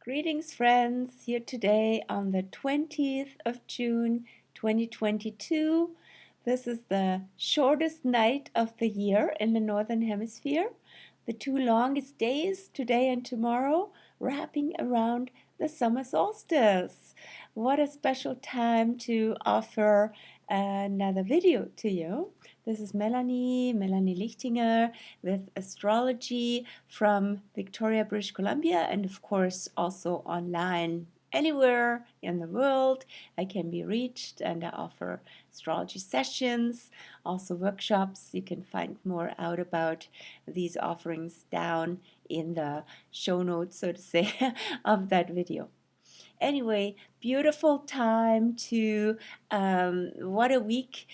Greetings, friends, here today on the 20th of June 2022. This is the shortest night of the year in the Northern Hemisphere. The two longest days, today and tomorrow, wrapping around the summer solstice. What a special time to offer another video to you. This is Melanie Lichtinger with astrology from Victoria, British Columbia, and of course also online anywhere in the world. I can be reached, and I offer astrology sessions, also workshops. You can find more out about these offerings down in the show notes, so to say, of that video. Anyway, beautiful time to what a week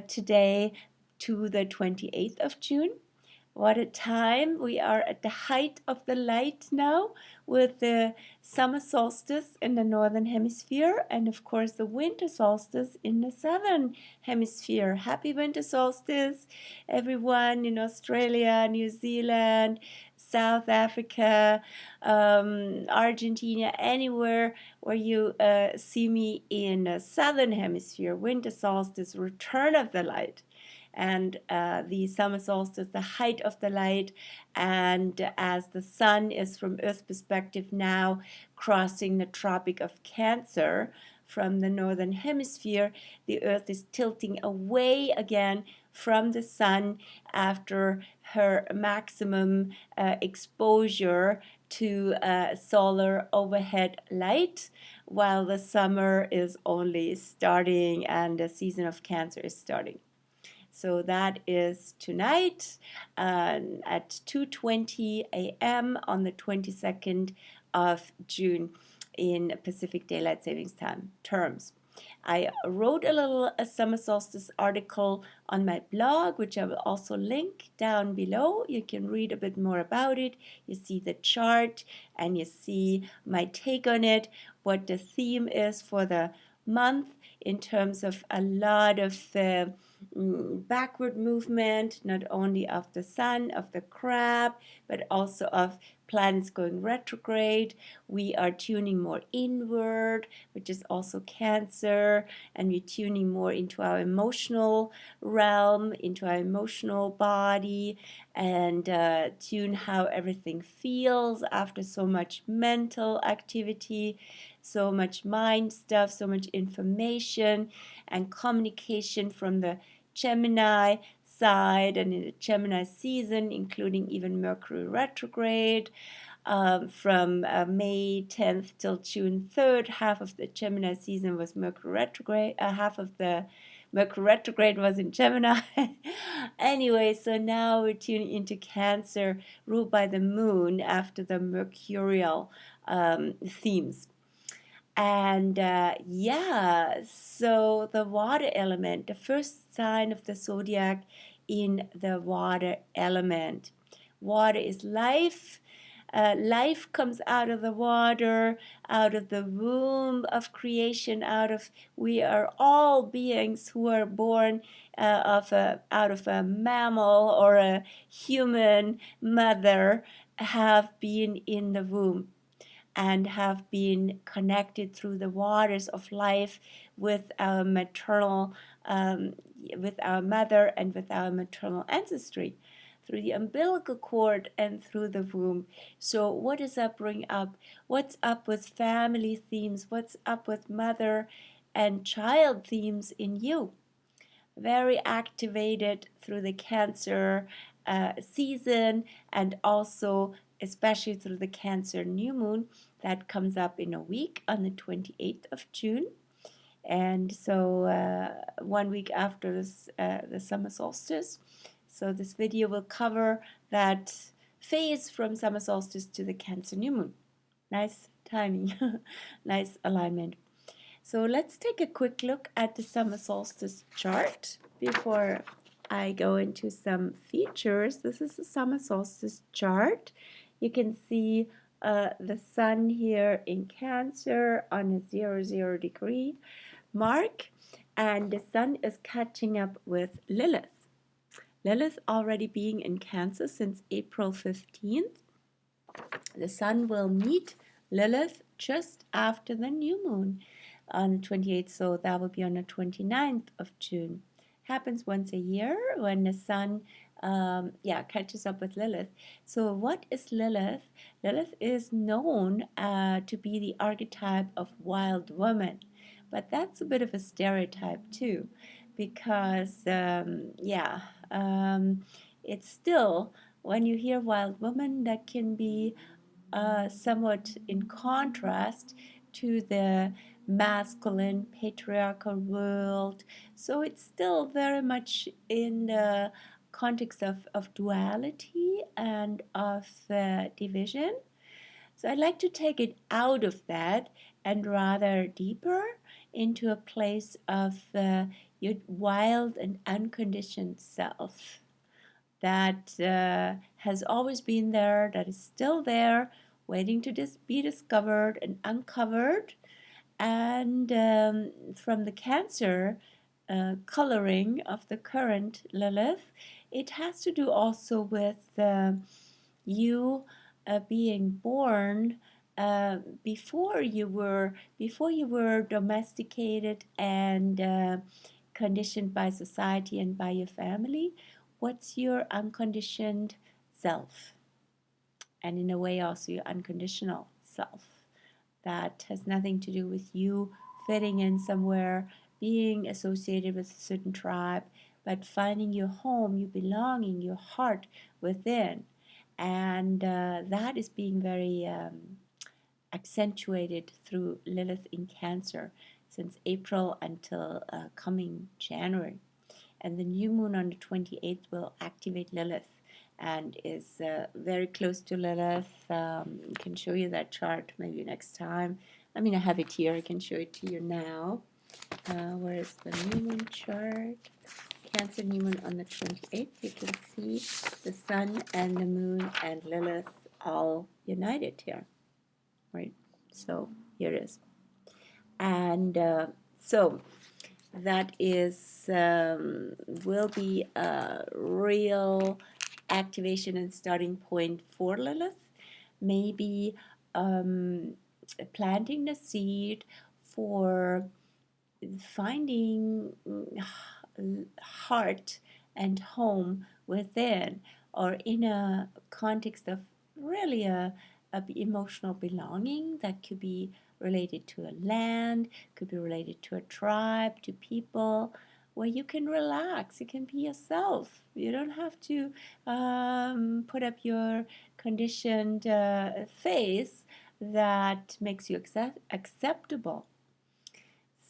today to the 28th of June. What a time. We are at the height of the light now with the summer solstice in the northern hemisphere and of course the winter solstice in the southern hemisphere. Happy winter solstice, everyone in Australia, New Zealand, South Africa, Argentina, anywhere where you see me in the southern hemisphere. Winter solstice, return of the light. And the summer solstice, the height of the light, and as the sun is from Earth's perspective now crossing the Tropic of Cancer from the northern hemisphere, the Earth is tilting away again from the sun after her maximum exposure to solar overhead light, while the summer is only starting and the season of Cancer is starting. So that is tonight at 2:20 a.m. on the 22nd of June in Pacific Daylight Savings Time terms. I wrote a summer solstice article on my blog, which I will also link down below. You can read a bit more about it. You see the chart and you see my take on it, what the theme is for the month in terms of a lot of backward movement, not only of the sun, of the crab, but also of planets going retrograde. We are tuning more inward, which is also Cancer, and we're tuning more into our emotional realm, into our emotional body, and tune how everything feels after so much mental activity, so much mind stuff, so much information and communication from the Gemini side and in the Gemini season, including even Mercury retrograde. From May 10th till June 3rd, half of the Gemini season was Mercury retrograde, half of the Mercury retrograde was in Gemini. Anyway, so now we're tuning into Cancer, ruled by the moon after the mercurial themes. And so the water element, the first sign of the zodiac in the water element. Water is life. Life comes out of the water, out of the womb of creation, we are all beings who are born out of a mammal or a human mother have been in the womb and have been connected through the waters of life with our maternal, with our mother and with our maternal ancestry, through the umbilical cord and through the womb. So what does that bring up? What's up with family themes? What's up with mother and child themes in you? Very activated through the Cancer season, and also especially through the Cancer new moon that comes up in a week on the 28th of June. And so 1 week after the summer solstice. So this video will cover that phase from summer solstice to the Cancer new moon. Nice timing, nice alignment. So let's take a quick look at the summer solstice chart before I go into some features. This is the summer solstice chart. You can see the sun here in Cancer on a 00 degree mark, and the sun is catching up with Lilith. Lilith already being in Cancer since April 15th. The sun will meet Lilith just after the new moon on the 28th, so that will be on the 29th of June. Happens once a year when the sun catches up with Lilith. So what is Lilith? Lilith is known to be the archetype of wild woman, but that's a bit of a stereotype too, because it's still, when you hear wild woman, that can be somewhat in contrast to the masculine patriarchal world. So it's still very much in the context of duality and of division. So I'd like to take it out of that and rather deeper into a place of your wild and unconditioned self that has always been there, that is still there, waiting to be discovered and uncovered. And from the Cancer coloring of the current Lilith, it has to do also with you being born before you were domesticated and conditioned by society and by your family. What's your unconditioned self? And in a way also your unconditional self. That has nothing to do with you fitting in somewhere, being associated with a certain tribe, but finding your home, your belonging, your heart within. And that is being very accentuated through Lilith in Cancer since April until coming January. And the new moon on the 28th will activate Lilith and is very close to Lilith. I can show you that chart maybe next time. I mean, I have it here. I can show it to you now. Where is the new moon chart? Cancer new moon on the 28th. You can see the sun and the moon and Lilith all united here, right? So here it is. And so that is will be a real activation and starting point for Lilith. Maybe planting the seed for finding heart and home within, or in a context of really a emotional belonging that could be related to a land, could be related to a tribe, to people, where you can relax. You can be yourself. You don't have to put up your conditioned face that makes you acceptable.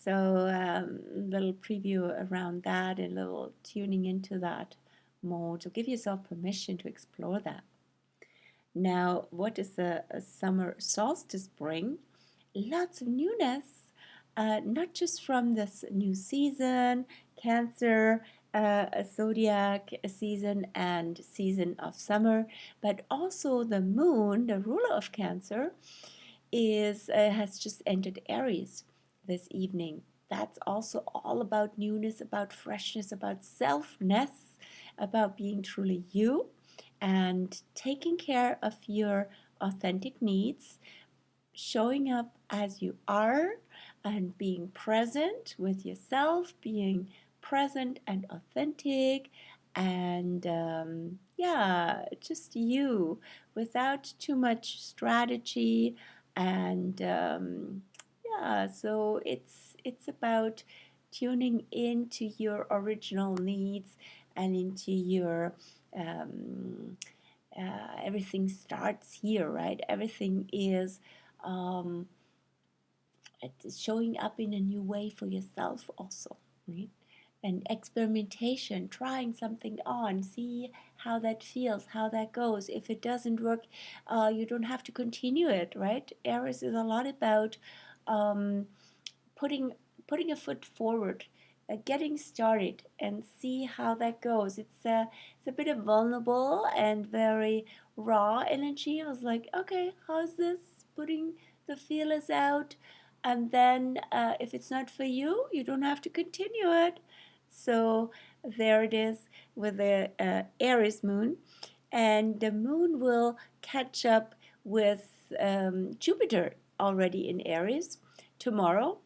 So little preview around that, a little tuning into that mode. So give yourself permission to explore that. Now, what does a summer solstice bring? Lots of newness, not just from this new season, Cancer, zodiac season and season of summer, but also the moon, the ruler of Cancer, has just entered Aries this evening. That's also all about newness, about freshness, about selfness, about being truly you and taking care of your authentic needs, showing up as you are and being present with yourself, being present and authentic, and just you without too much strategy. And so it's about tuning into your original needs and into your everything starts here, right? Everything is showing up in a new way for yourself also, right? And experimentation, trying something on, see how that feels, how that goes. If it doesn't work, you don't have to continue it, right? Aries is a lot about putting a foot forward, getting started, and see how that goes. It's a bit of vulnerable and very raw energy. I was like, okay, how's this? Putting the feelers out, and then if it's not for you, you don't have to continue it. So there it is with the Aries moon, and the moon will catch up with Jupiter already in Aries tomorrow,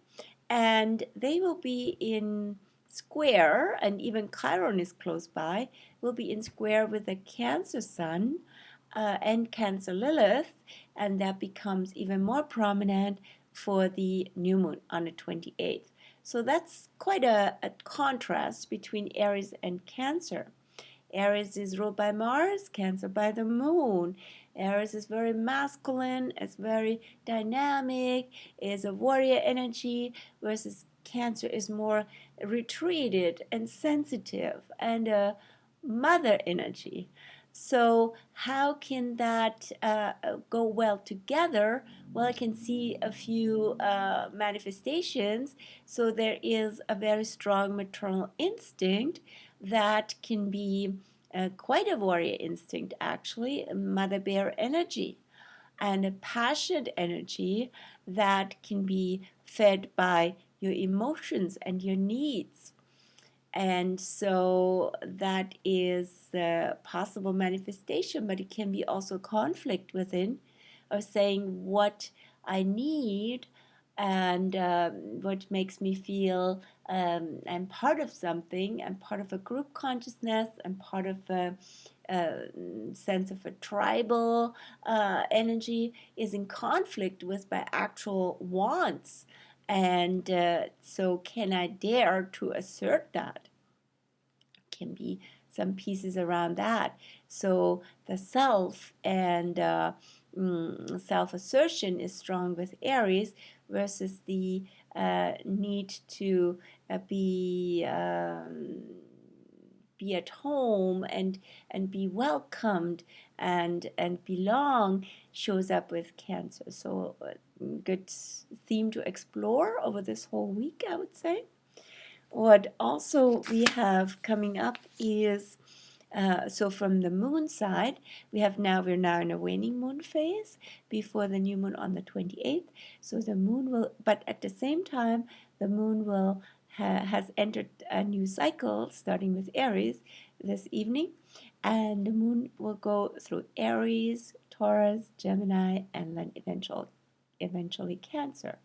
and they will be in square, and even Chiron is close by, will be in square with the Cancer Sun and Cancer Lilith, and that becomes even more prominent for the new moon on the 28th. So that's quite a contrast between Aries and Cancer. Aries is ruled by Mars, Cancer by the moon. Aries is very masculine, it's very dynamic, is a warrior energy, versus Cancer is more retreated and sensitive and a mother energy. So how can that go well together? Well, I can see a few manifestations. So there is a very strong maternal instinct that can be quite a warrior instinct, actually, a mother bear energy, and a passionate energy that can be fed by your emotions and your needs. And so that is a possible manifestation, but it can be also conflict within of saying what I need and what makes me feel I'm part of something, I'm part of a group consciousness, I'm part of a sense of a tribal energy, is in conflict with my actual wants. And so can I dare to assert that? Can be some pieces around that. So the self and self-assertion is strong with Aries, versus the need to be at home and be welcomed and belong, shows up with Cancer. So good theme to explore over this whole week, I would say. What also we have coming up is so from the moon side, we're now in a waning moon phase before the new moon on the 28th. So the moon will, but at the same time, the moon will has entered a new cycle starting with Aries this evening, and the moon will go through Aries, Taurus, Gemini, and then eventually Cancer.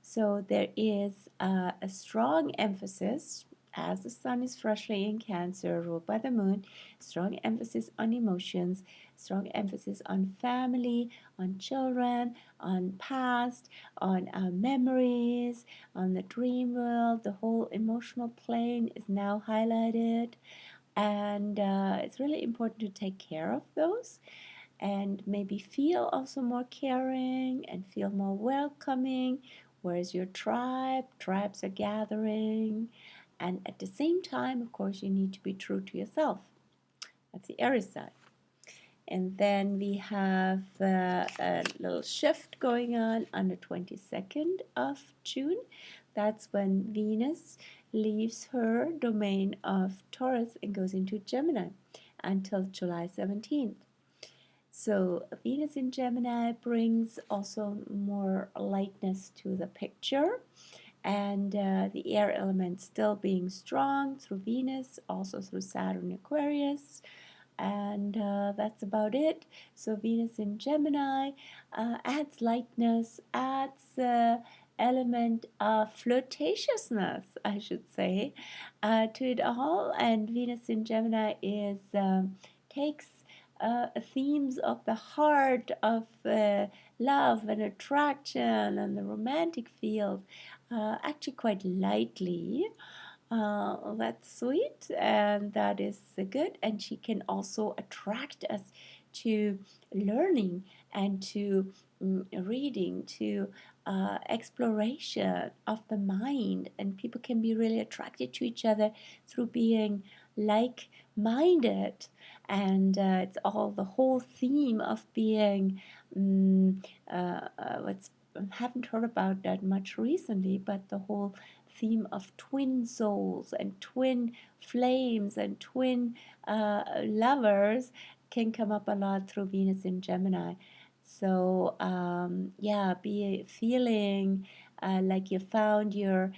So there is a strong emphasis, as the sun is freshly in Cancer, ruled by the moon, strong emphasis on emotions, strong emphasis on family, on children, on past, on memories, on the dream world. The whole emotional plane is now highlighted, and it's really important to take care of those and maybe feel also more caring and feel more welcoming. Where's your tribe? Tribes are gathering. And at the same time, of course, you need to be true to yourself. That's the Aries side. And then we have a little shift going on the 22nd of June. That's when Venus leaves her domain of Taurus and goes into Gemini until July 17th. So Venus in Gemini brings also more lightness to the picture, and the air element still being strong through Venus, also through Saturn Aquarius, and that's about it. So Venus in Gemini adds lightness, adds element of flirtatiousness, I should say, to it all. And Venus in Gemini is takes themes of the heart, of love and attraction and the romantic field actually quite lightly. That's sweet, and that is good. And she can also attract us to learning and to reading, to exploration of the mind. And people can be really attracted to each other through being like-minded. And it's all the whole theme of being what's I haven't heard about that much recently, but the whole theme of twin souls and twin flames and twin lovers can come up a lot through Venus in Gemini. So be feeling like you found your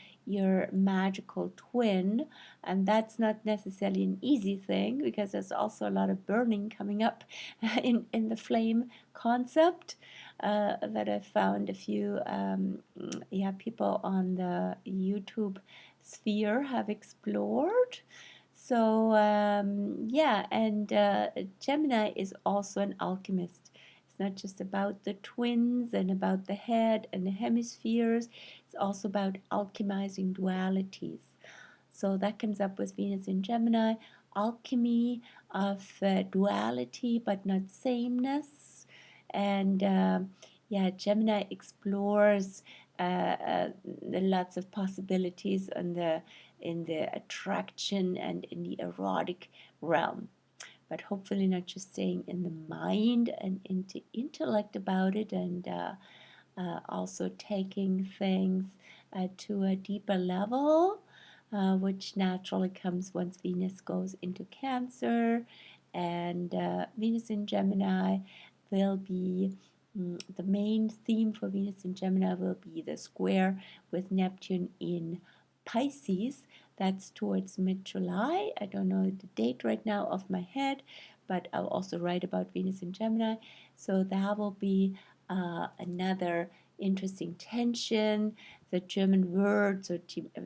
magical twin, and that's not necessarily an easy thing, because there's also a lot of burning coming up in the flame concept. that I found a few people on the YouTube sphere have explored. So and Gemini is also an alchemist. It's not just about the twins and about the head and the hemispheres. It's also about alchemizing dualities. So that comes up with Venus in Gemini, alchemy of duality but not sameness. And Gemini explores lots of possibilities in the attraction and in the erotic realm. But hopefully not just staying in the mind and into intellect about it, and also taking things to a deeper level, which naturally comes once Venus goes into Cancer. And Venus in Gemini will be the main theme for Venus in Gemini will be the square with Neptune in Pisces. That's towards mid-July. I don't know the date right now off my head, but I'll also write about Venus in Gemini. So that will be another interesting tension. The German word, so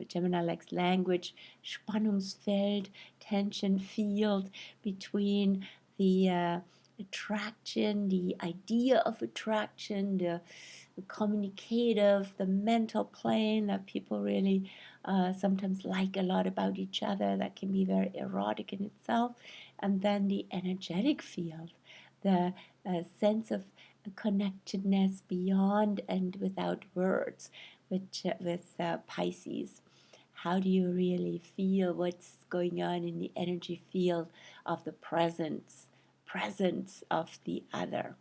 Gemini likes language, Spannungsfeld, tension field between the attraction, the idea of attraction, the communicative, the mental plane that people really sometimes like a lot about each other, that can be very erotic in itself, and then the energetic field, the sense of connectedness beyond and without words, which with Pisces. How do you really feel what's going on in the energy field of the presence of the other?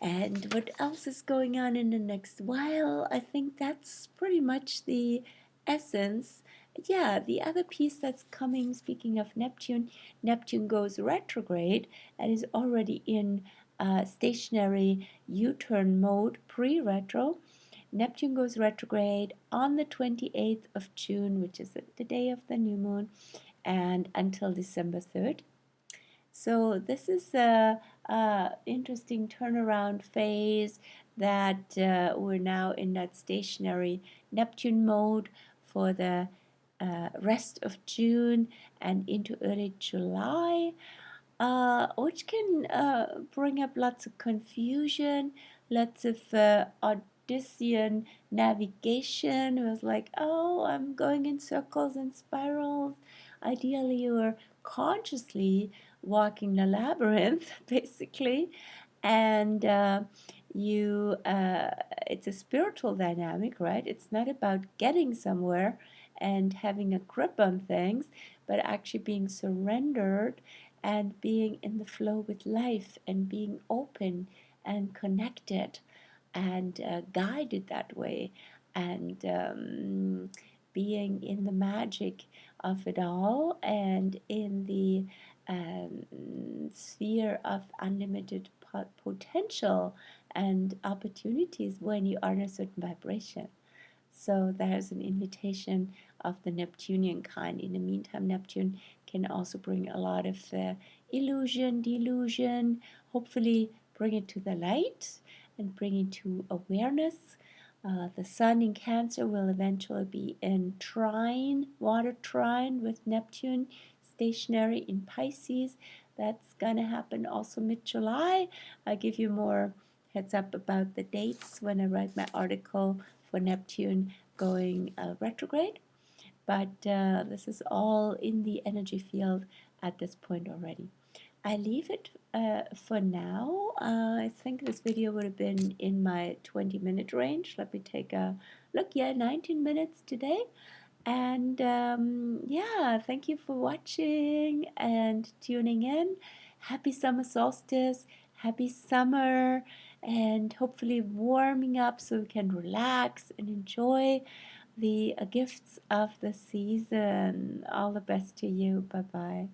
And what else is going on in the next while? I think that's pretty much the essence. Yeah, the other piece that's coming, speaking of Neptune, Neptune goes retrograde and is already in stationary U-turn mode pre-retro. Neptune goes retrograde on the 28th of June, which is the day of the new moon, and until December 3rd. So this is a interesting turnaround phase that we're now in that stationary Neptune mode for the rest of June and into early July, which can bring up lots of confusion, lots of Odyssean navigation. It was like, oh, I'm going in circles and spirals. Ideally, you're consciously walking the labyrinth, basically, and it's a spiritual dynamic, right? It's not about getting somewhere and having a grip on things, but actually being surrendered and being in the flow with life and being open and connected and guided that way, and being in the magic of it all and in the sphere of unlimited potential and opportunities when you are in a certain vibration. So there's an invitation of the Neptunian kind. In the meantime, Neptune can also bring a lot of illusion, delusion, hopefully bring it to the light and bring it to awareness. The Sun in Cancer will eventually be in trine, water trine with Neptune stationary in Pisces. That's going to happen also mid-July. I'll give you more heads up about the dates when I write my article for Neptune going retrograde. But this is all in the energy field at this point already. I leave it for now. I think this video would have been in my 20-minute range. Let me take a look. Yeah, 19 minutes today. And thank you for watching and tuning in. Happy summer solstice. Happy summer. And hopefully warming up so we can relax and enjoy the gifts of the season. All the best to you. Bye-bye.